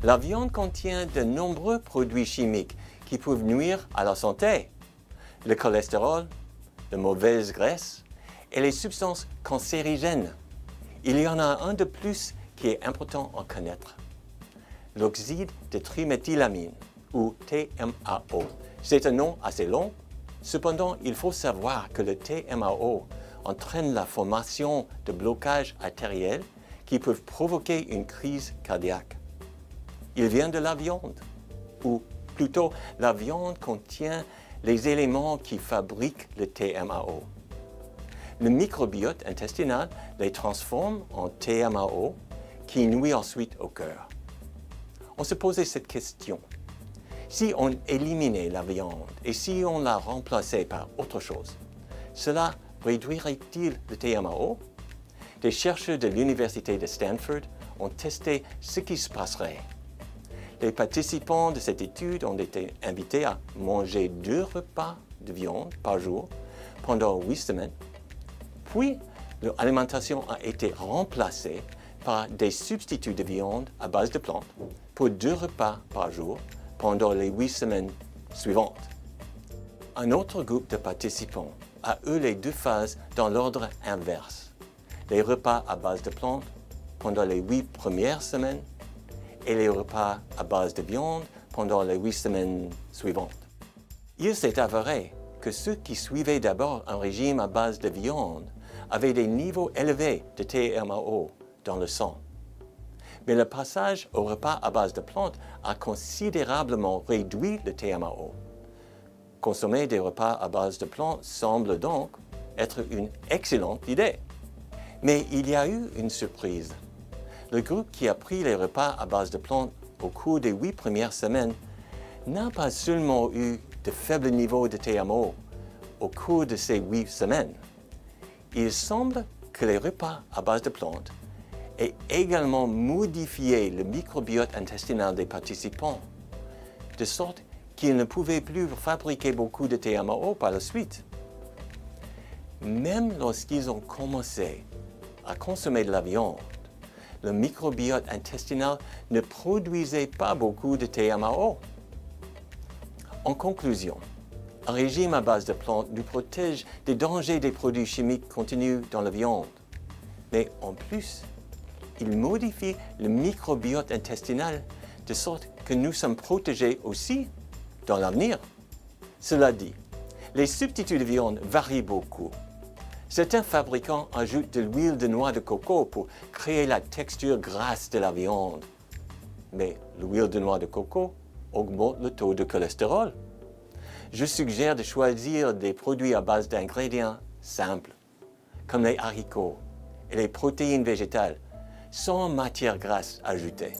La viande contient de nombreux produits chimiques qui peuvent nuire à la santé. Le cholestérol, de mauvaises graisses et les substances cancérigènes. Il y en a un de plus qui est important à connaître. L'oxyde de triméthylamine, ou TMAO. C'est un nom assez long. Cependant, il faut savoir que le TMAO entraîne la formation de blocages artériels qui peuvent provoquer une crise cardiaque. Il vient de la viande, ou plutôt la viande contient les éléments qui fabriquent le TMAO. Le microbiote intestinal les transforme en TMAO qui nuit ensuite au cœur. On se posait cette question. Si on éliminait la viande et si on la remplaçait par autre chose, cela réduirait-il le TMAO? Des chercheurs de l'Université de Stanford ont testé ce qui se passerait. Les participants de cette étude ont été invités à manger 2 repas de viande par jour pendant 8 semaines. Puis, leur alimentation a été remplacée par des substituts de viande à base de plantes pour 2 repas par jour pendant les 8 semaines suivantes. Un autre groupe de participants a eu les 2 phases dans l'ordre inverse. Les repas à base de plantes pendant les 8 premières semaines et les repas à base de viande pendant les 8 semaines suivantes. Il s'est avéré que ceux qui suivaient d'abord un régime à base de viande avaient des niveaux élevés de TMAO dans le sang. Mais le passage au repas à base de plantes a considérablement réduit le TMAO. Consommer des repas à base de plantes semble donc être une excellente idée. Mais il y a eu une surprise. Le groupe qui a pris les repas à base de plantes au cours des 8 premières semaines n'a pas seulement eu de faibles niveaux de TMAO au cours de ces 8 semaines. Il semble que les repas à base de plantes aient également modifié le microbiote intestinal des participants, de sorte qu'ils ne pouvaient plus fabriquer beaucoup de TMAO par la suite. Même lorsqu'ils ont commencé à consommer de la viande, le microbiote intestinal ne produisait pas beaucoup de TMAO. En conclusion, un régime à base de plantes nous protège des dangers des produits chimiques contenus dans la viande. Mais en plus, il modifie le microbiote intestinal de sorte que nous sommes protégés aussi dans l'avenir. Cela dit, les substituts de viande varient beaucoup. Certains fabricants ajoutent de l'huile de noix de coco pour créer la texture grasse de la viande. Mais l'huile de noix de coco augmente le taux de cholestérol. Je suggère de choisir des produits à base d'ingrédients simples, comme les haricots et les protéines végétales, sans matière grasse ajoutée.